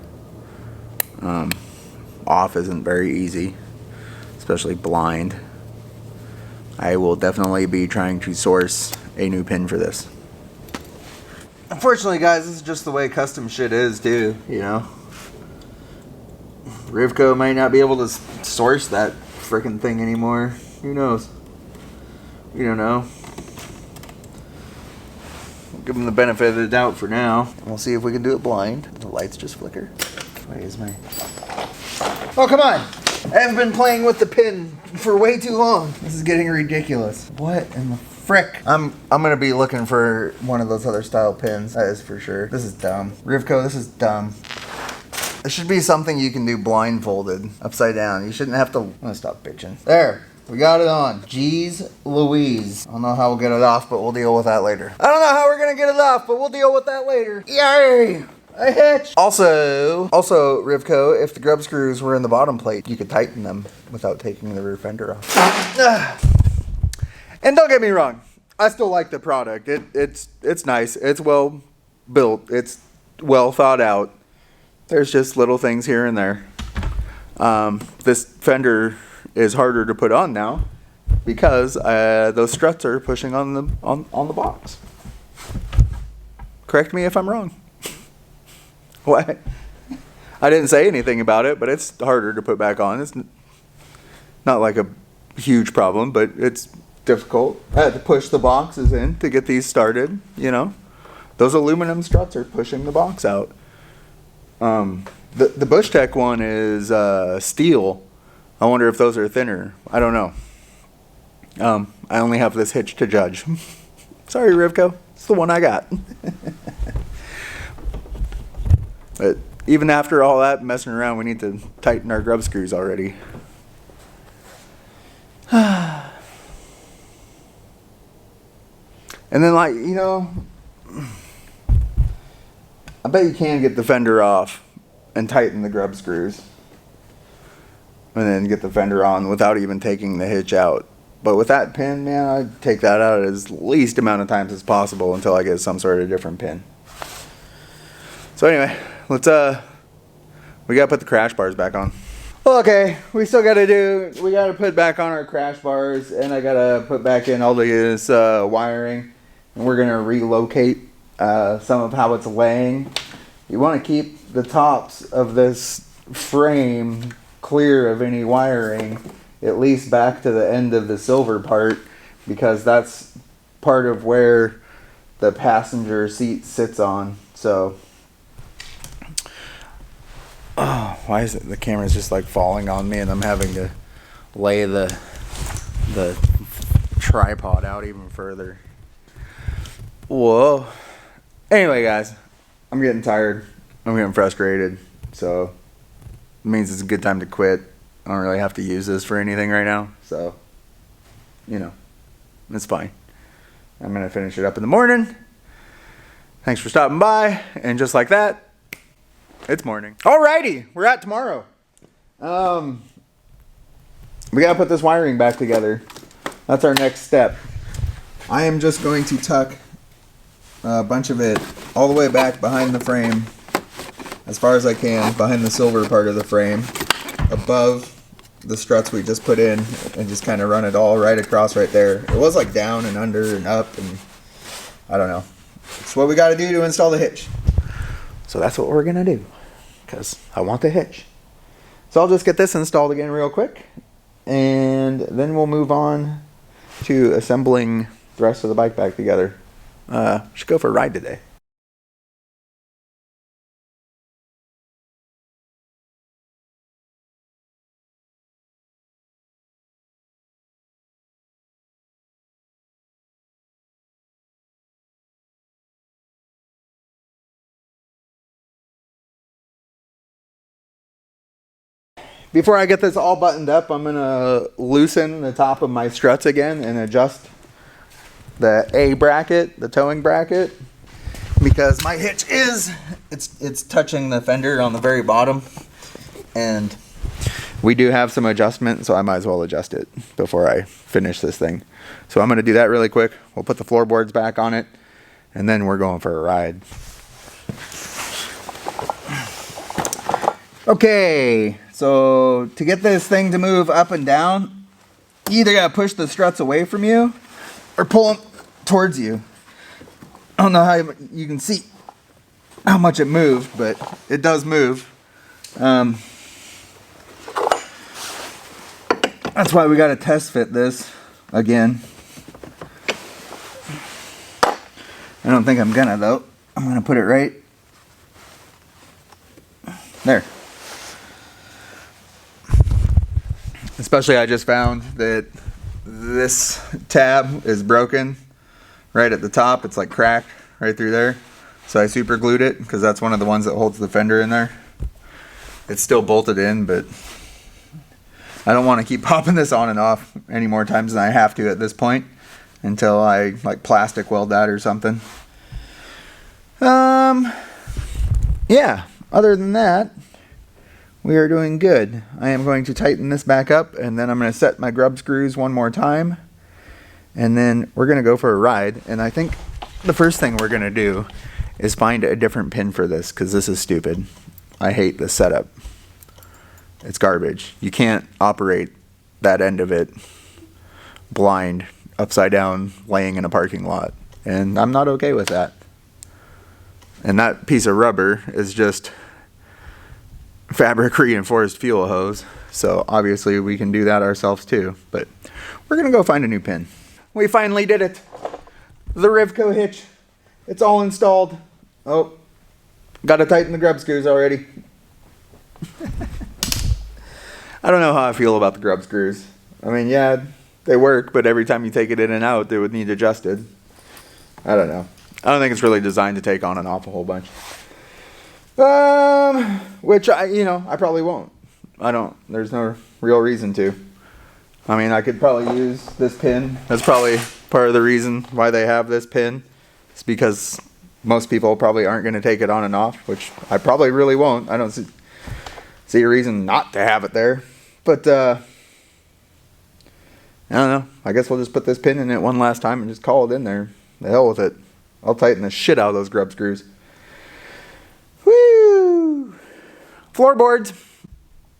Off isn't very easy, especially blind. I will definitely be trying to source a new pin for this. Unfortunately, guys, this is just the way custom shit is, too, you know. Rivco might not be able to source that frickin' thing anymore. Who knows? We don't know. We'll give them the benefit of the doubt for now. We'll see if we can do it blind. The lights just flicker. Why is my... Oh, come on! I haven't been playing with the pin for way too long. This is getting ridiculous. What in the frick? I'm gonna be looking for one of those other style pins. That is for sure. This is dumb. Rivco, this is dumb. It should be something you can do blindfolded, upside down. You shouldn't have to... I'm gonna stop bitching. There. We got it on. Jeez Louise. I don't know how we'll get it off, but we'll deal with that later. I don't know how we're gonna get it off, but we'll deal with that later. Yay! A hitch! Also, Rivco, if the grub screws were in the bottom plate, you could tighten them without taking the rear fender off. And don't get me wrong, I still like the product. It's nice. It's well built. It's well thought out. There's just little things here and there. This fender is harder to put on now because those struts are pushing on the box. Correct me if I'm wrong. What? I didn't say anything about it, but it's harder to put back on. It's not like a huge problem, but it's difficult. I had to push the boxes in to get these started, you know. Those aluminum struts are pushing the box out. The Bush Tech one is steel. I wonder if those are thinner. I don't know. I only have this hitch to judge. Sorry, Rivco. It's the one I got. But even after all that messing around, we need to tighten our grub screws already. And then, like, you know, I bet you can get the fender off and tighten the grub screws. And then get the fender on without even taking the hitch out. But with that pin, man, I'd take that out as least amount of times as possible until I get some sort of different pin. So anyway, we gotta put the crash bars back on. Okay, we gotta put back on our crash bars, and I gotta put back in all this wiring, and we're gonna relocate some of how it's laying. You wanna keep the tops of this frame clear of any wiring, at least back to the end of the silver part, because that's part of where the passenger seat sits on. So, oh, why is it the camera's just like falling on me and I'm having to lay the tripod out even further. Whoa. Anyway, guys, I'm getting tired. I'm getting frustrated. So it means it's a good time to quit. I don't really have to use this for anything right now. So, you know, it's fine. I'm going to finish it up in the morning. Thanks for stopping by. And just like that, it's morning. Alrighty, we're at tomorrow. We got to put this wiring back together. That's our next step. I am just going to tuck a bunch of it all the way back behind the frame, as far as I can, behind the silver part of the frame, above the struts we just put in, and just kind of run it all right across right there. It was like down and under and up, and I don't know. It's what we got to do to install the hitch. So that's what we're going to do, because I want the hitch. So I'll just get this installed again real quick, and then we'll move on to assembling the rest of the bike back together. Should go for a ride today. Before I get this all buttoned up, I'm gonna loosen the top of my struts again and adjust the A bracket, the towing bracket, because my hitch it's touching the fender on the very bottom, and we do have some adjustment, so I might as well adjust it before I finish this thing. So I'm gonna do that really quick. We'll put the floorboards back on it, and then we're going for a ride. Okay, so to get this thing to move up and down, you either gotta push the struts away from you or pull them towards you. I don't know how you can see how much it moved, but it does move. That's why we gotta test fit this again. I don't think I'm gonna though. I'm gonna put it right there. Especially, I just found that this tab is broken right at the top. It's like cracked right through there. So I super glued it because that's one of the ones that holds the fender in there. It's still bolted in, but I don't want to keep popping this on and off any more times than I have to at this point until I like plastic weld that or something. Yeah, other than that, we are doing good. I am going to tighten this back up, and then I'm going to set my grub screws one more time, and then we're going to go for a ride. And I think the first thing we're going to do is find a different pin for this, because this is stupid. I hate this setup. It's garbage. You can't operate that end of it blind, upside down, laying in a parking lot, and I'm not okay with that. And that piece of rubber is just fabric reinforced fuel hose, so obviously we can do that ourselves too, but we're gonna go find a new pin. We finally did it. The Rivco hitch, it's all installed. Oh, gotta tighten the grub screws already. I don't know how I feel about the grub screws. I mean, yeah, they work, but every time you take it in and out, they would need adjusted. I don't know. I don't think it's really designed to take on and off a whole bunch. Which I probably won't. There's no real reason to. I mean, I could probably use this pin. That's probably part of the reason why they have this pin. It's because most people probably aren't going to take it on and off, which I probably really won't. I don't see a reason not to have it there. But, I don't know. I guess we'll just put this pin in it one last time and just call it in there. The hell with it. I'll tighten the shit out of those grub screws. Woo! Floorboards.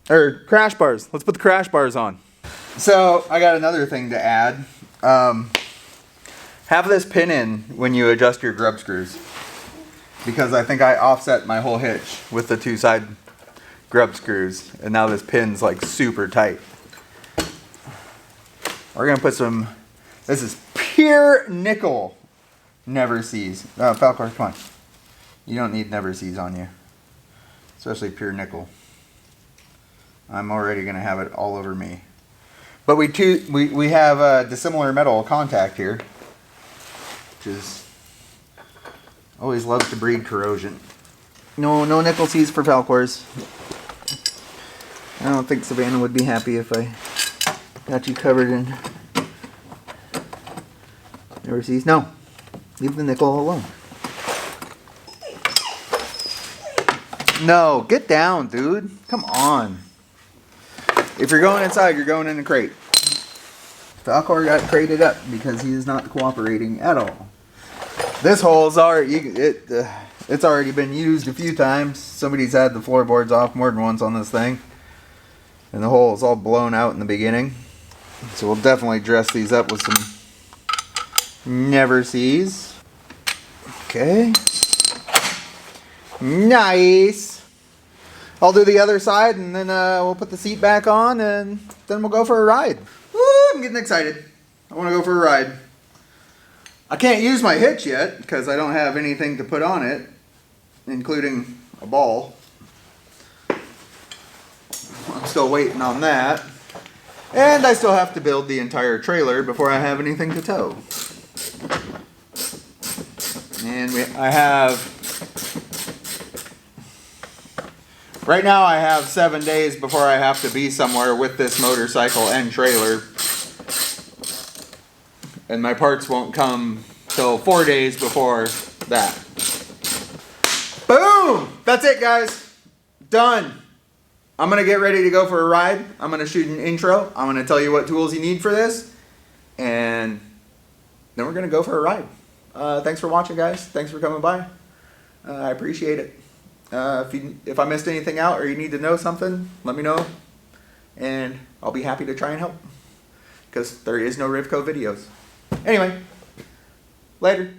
Or crash bars. Let's put the crash bars on. So, I got another thing to add. Have this pin in when you adjust your grub screws. Because I think I offset my whole hitch with the two side grub screws. And now this pin's like super tight. We're going to put some... This is pure nickel. Never sees. Oh, Falcor, come on. You don't need never sees on you. Especially pure nickel. I'm already going to have it all over me. But we have a dissimilar metal contact here, which is always loves to breed corrosion. No nickel C's for Falcors. I don't think Savannah would be happy if I got you covered in never C's. No, leave the nickel alone. No, get down, dude. Come on. If you're going inside, you're going in a crate. Falcor got crated up because he is not cooperating at all. This hole's already it's already been used a few times. Somebody's had the floorboards off more than once on this thing, and the hole is all blown out in the beginning. So we'll definitely dress these up with some never sees. Okay. Nice. I'll do the other side, and then we'll put the seat back on, and then we'll go for a ride. Woo, I'm getting excited. I want to go for a ride. I can't use my hitch yet because I don't have anything to put on it, including a ball. I'm still waiting on that. And I still have to build the entire trailer before I have anything to tow. And right now I have 7 days before I have to be somewhere with this motorcycle and trailer. And my parts won't come till 4 days before that. Boom! That's it, guys. Done. I'm going to get ready to go for a ride. I'm going to shoot an intro. I'm going to tell you what tools you need for this. And then we're going to go for a ride. Thanks for watching, guys. Thanks for coming by. I appreciate it. If I missed anything out or you need to know something, let me know. And I'll be happy to try and help. Because there is no Rivco videos. Anyway, later.